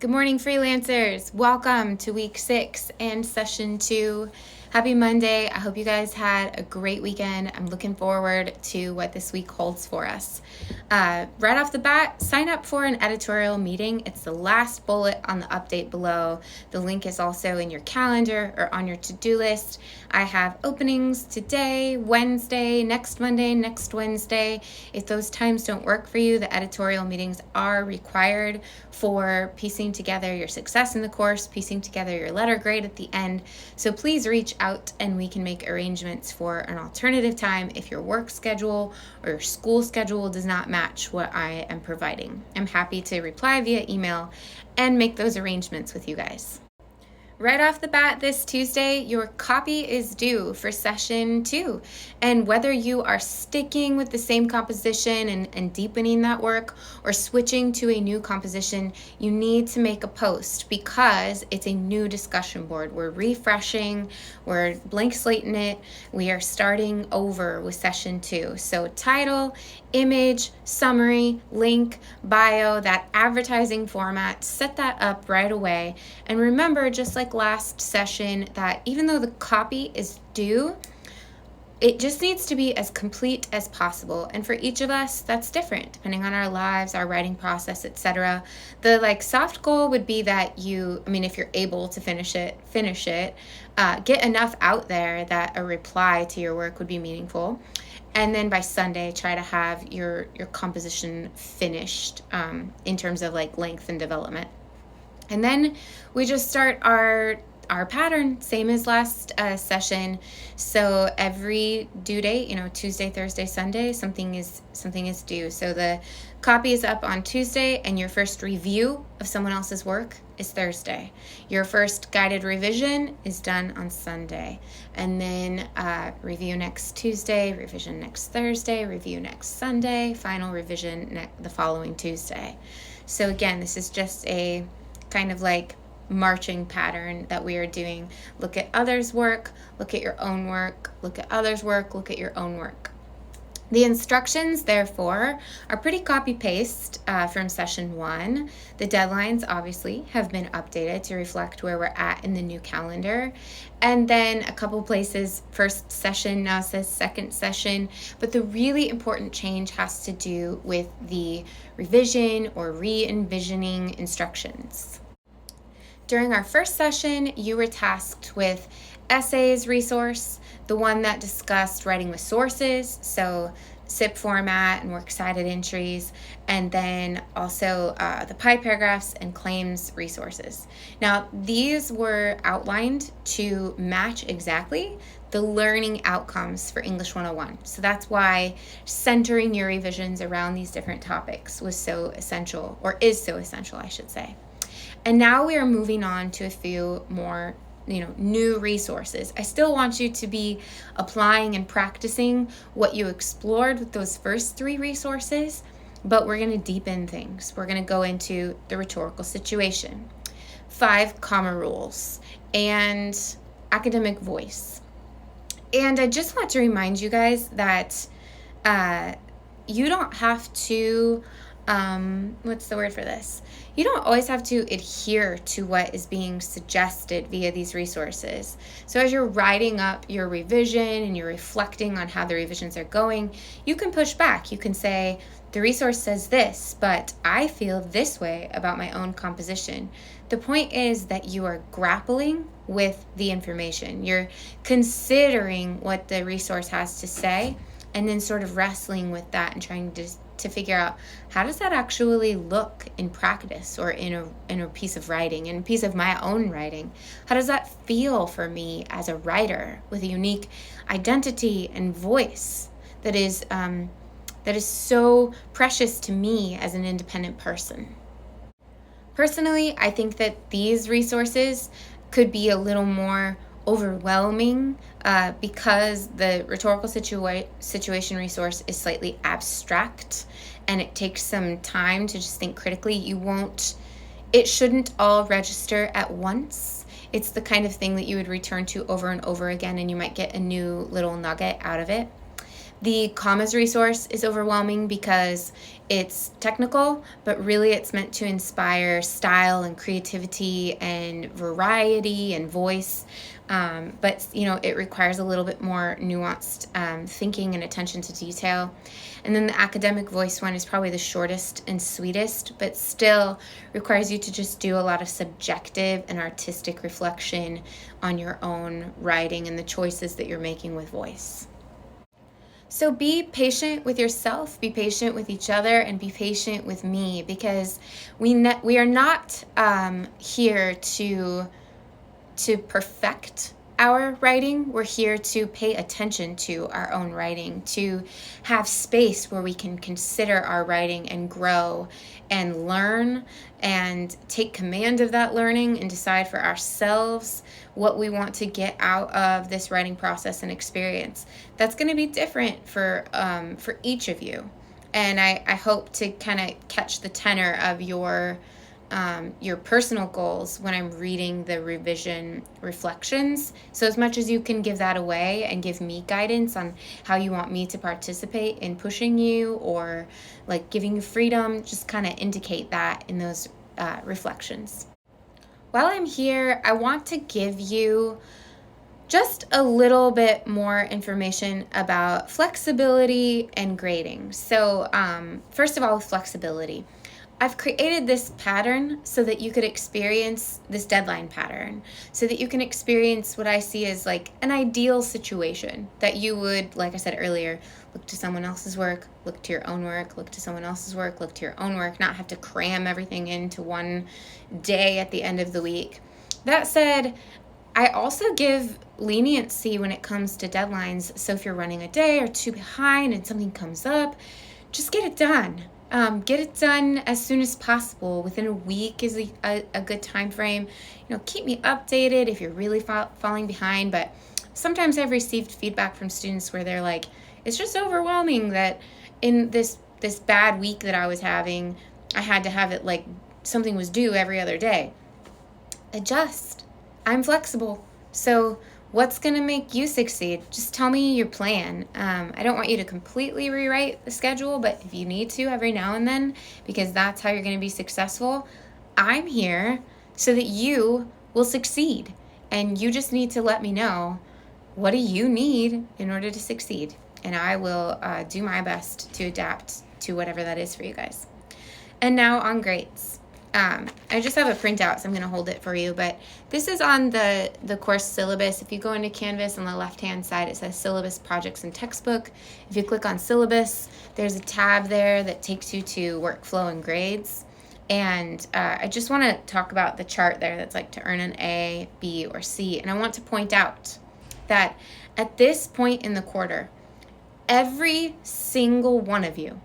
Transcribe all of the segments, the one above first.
Good morning, freelancers. Welcome to week 6 and session 2. Happy Monday. I hope you guys had a great weekend. I'm looking forward to what this week holds for us. Right off the bat, sign up for an editorial meeting. It's the last bullet on the update below. The link is also in your calendar or on your to-do list. I have openings today, Wednesday, next Monday, next Wednesday. If those times don't work for you, the editorial meetings are required for piecing together your success in the course, piecing together your letter grade at the end. So please reach out and we can make arrangements for an alternative time if your work schedule or your school schedule does not match what I am providing. I'm happy to reply via email and make those arrangements with you guys. Right off the bat this Tuesday, your copy is due for session 2. And whether you are sticking with the same composition and deepening that work or switching to a new composition, you need to make a post because it's a new discussion board. We're refreshing, we're blank slating it, we are starting over with session 2. So title, image, summary, link, bio, that advertising format, set that up right away. And remember, just like last session, that even though the copy is due, it just needs to be as complete as possible. And for each of us, that's different, depending on our lives, our writing process, etc. The soft goal would be that if you're able to finish it, get enough out there that a reply to your work would be meaningful. And then by Sunday, try to have your composition finished in terms of length and development. And then we just start our pattern, same as last session. So every due date, Tuesday, Thursday, Sunday, something is due. So the copy is up on Tuesday, and your first review of someone else's work is Thursday. Your first guided revision is done on Sunday. And then review next Tuesday, revision next Thursday, review next Sunday, final revision the following Tuesday. So again, this is just a kind of marching pattern that we are doing. Look at others' work, look at your own work, look at others' work, look at your own work. The instructions, therefore, are pretty copy-paste from session 1. The deadlines, obviously, have been updated to reflect where we're at in the new calendar. And then a couple places, first session now says second session. But the really important change has to do with the revision or re-envisioning instructions. During our first session, you were tasked with essays resource, the one that discussed writing with sources, so SIP format and works cited entries, and then also the PI paragraphs and claims resources. Now, these were outlined to match exactly the learning outcomes for English 101. So that's why centering your revisions around these different topics was so essential, or is so essential, I should say. And now we are moving on to a few more, new resources. I still want you to be applying and practicing what you explored with those first 3 resources, but we're going to deepen things. We're going to go into the rhetorical situation, 5 comma rules, and academic voice. And I just want to remind you guys that you don't have to what's the word for this? You don't always have to adhere to what is being suggested via these resources. So as you're writing up your revision and you're reflecting on how the revisions are going, you can push back. You can say, the resource says this, but I feel this way about my own composition. The point is that you are grappling with the information. You're considering what the resource has to say and then sort of wrestling with that and trying to figure out, how does that actually look in practice or in a piece of writing, in a piece of my own writing? How does that feel for me as a writer with a unique identity and voice that is so precious to me as an independent person? Personally, I think that these resources could be a little more overwhelming because the rhetorical situation resource is slightly abstract and it takes some time to just think critically. It shouldn't all register at once. It's the kind of thing that you would return to over and over again, and you might get a new little nugget out of it. The commas resource is overwhelming because it's technical, but really it's meant to inspire style and creativity and variety and voice. But it requires a little bit more nuanced thinking and attention to detail. And then the academic voice one is probably the shortest and sweetest, but still requires you to just do a lot of subjective and artistic reflection on your own writing and the choices that you're making with voice. So be patient with yourself, be patient with each other, and be patient with me, because we are not here to perfect our writing. We're here to pay attention to our own writing, to have space where we can consider our writing and grow and learn and take command of that learning and decide for ourselves what we want to get out of this writing process and experience. That's going to be different for each of you. And I hope to kind of catch the tenor of your personal goals when I'm reading the revision reflections. So as much as you can give that away and give me guidance on how you want me to participate in pushing you or like giving you freedom, just kind of indicate that in those reflections. While I'm here, I want to give you just a little bit more information about flexibility and grading. So first of all, flexibility. I've created this pattern so that you could experience this deadline pattern, so that you can experience what I see as like an ideal situation that you would, like I said earlier, look to someone else's work, look to your own work, look to someone else's work, look to your own work, not have to cram everything into one day at the end of the week. That said, I also give leniency when it comes to deadlines. So if you're running a day or two behind and something comes up, just get it done. Get it done as soon as possible. Within a week is a good time frame. Keep me updated if you're really falling behind. But sometimes I've received feedback from students where they're like, it's just overwhelming that in this bad week that I was having, I had to have it like something was due every other day. Adjust. I'm flexible. So what's going to make you succeed? Just tell me your plan. I don't want you to completely rewrite the schedule, but if you need to every now and then, because that's how you're going to be successful, I'm here so that you will succeed. And you just need to let me know, what do you need in order to succeed? And I will do my best to adapt to whatever that is for you guys. And now on grades. I just have a printout, so I'm going to hold it for you, but this is on the course syllabus. If you go into Canvas on the left-hand side, it says Syllabus, Projects, and Textbook. If you click on Syllabus, there's a tab there that takes you to Workflow and Grades. And I just want to talk about the chart there that's like to earn an A, B, or C. And I want to point out that at this point in the quarter, every single one of you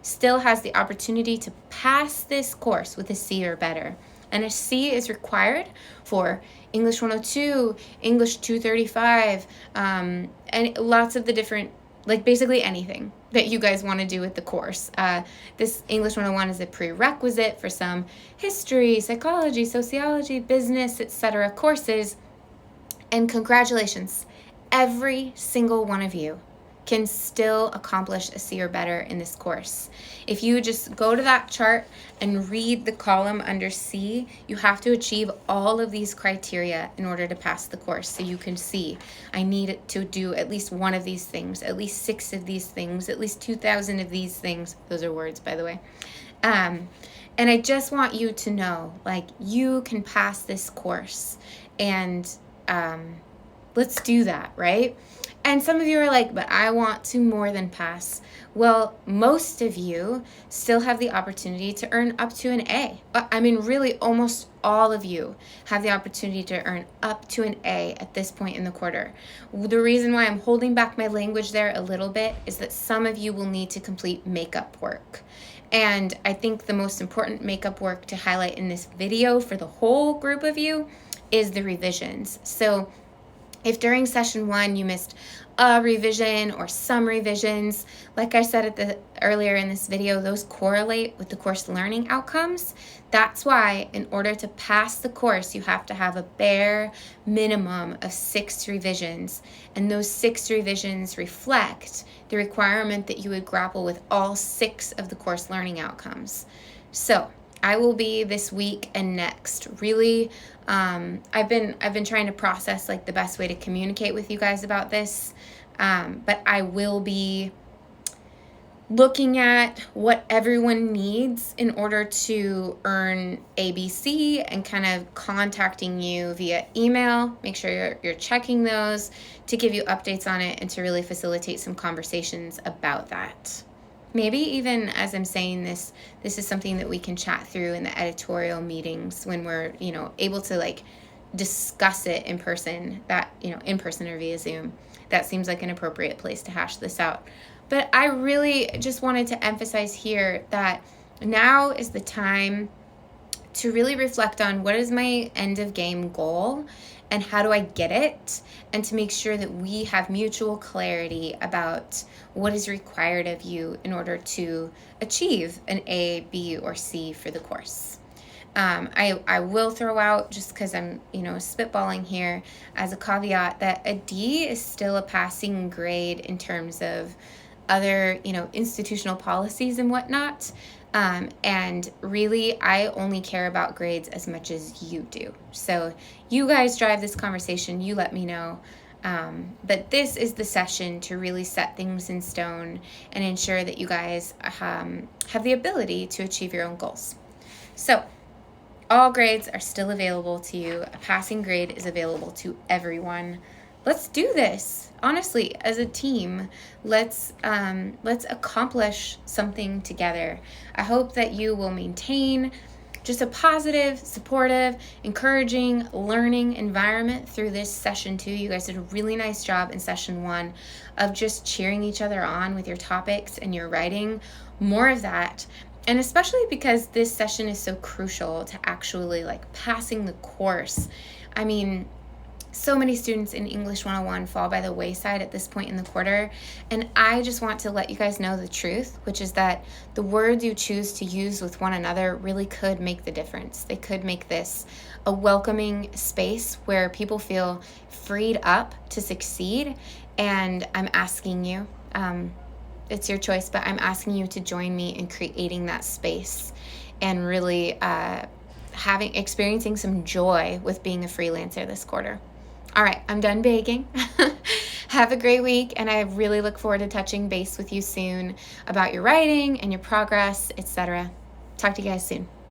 still has the opportunity to pass this course with a C or better. And a C is required for English 102, English 235, and lots of the different, like basically anything that you guys want to do with the course. This English 101 is a prerequisite for some history, psychology, sociology, business, etc. courses. And congratulations, every single one of you can still accomplish a C or better in this course. If you just go to that chart and read the column under C, you have to achieve all of these criteria in order to pass the course. So you can see, I need to do at least one of these things, at least 6 of these things, at least 2,000 of these things. Those are words, by the way. And I just want you to know, like, you can pass this course, and let's do that, right? And some of you are like, but I want to more than pass. Well, most of you still have the opportunity to earn up to an A. I mean, really, almost all of you have the opportunity to earn up to an A at this point in the quarter. The reason why I'm holding back my language there a little bit is that some of you will need to complete makeup work. And I think the most important makeup work to highlight in this video for the whole group of you is the revisions. So If during session 1 you missed a revision or some revisions, like I said earlier in this video, those correlate with the course learning outcomes. That's why in order to pass the course, you have to have a bare minimum of 6 revisions. And those 6 revisions reflect the requirement that you would grapple with all 6 of the course learning outcomes. So I will be this week and next really I've been trying to process like the best way to communicate with you guys about this, but I will be looking at what everyone needs in order to earn ABC and kind of contacting you via email. Make sure you're checking those to give you updates on it and to really facilitate some conversations about that. Maybe even as I'm saying this is something that we can chat through in the editorial meetings when we're, able to like discuss it in person, in person or via Zoom. That seems like an appropriate place to hash this out. But I really just wanted to emphasize here that now is the time to really reflect on what is my end of game goal and how do I get it, and to make sure that we have mutual clarity about what is required of you in order to achieve an A, B, or C for the course. I will throw out, just because I'm, spitballing here as a caveat, that a D is still a passing grade in terms of other, institutional policies and whatnot. And really, I only care about grades as much as you do. So you guys drive this conversation, you let me know. But this is the session to really set things in stone and ensure that you guys have the ability to achieve your own goals. So all grades are still available to you. A passing grade is available to everyone. Let's do this. Honestly, as a team, let's accomplish something together. I hope that you will maintain just a positive, supportive, encouraging learning environment through this session 2. You guys did a really nice job in session 1 of just cheering each other on with your topics and your writing. More of that. And especially because this session is so crucial to actually like passing the course. I mean, so many students in English 101 fall by the wayside at this point in the quarter, and I just want to let you guys know the truth, which is that the words you choose to use with one another really could make the difference. They could make this a welcoming space where people feel freed up to succeed, and I'm asking you, it's your choice, but I'm asking you to join me in creating that space and really experiencing some joy with being a freelancer this quarter. All right, I'm done begging. Have a great week, and I really look forward to touching base with you soon about your writing and your progress, etc. Talk to you guys soon.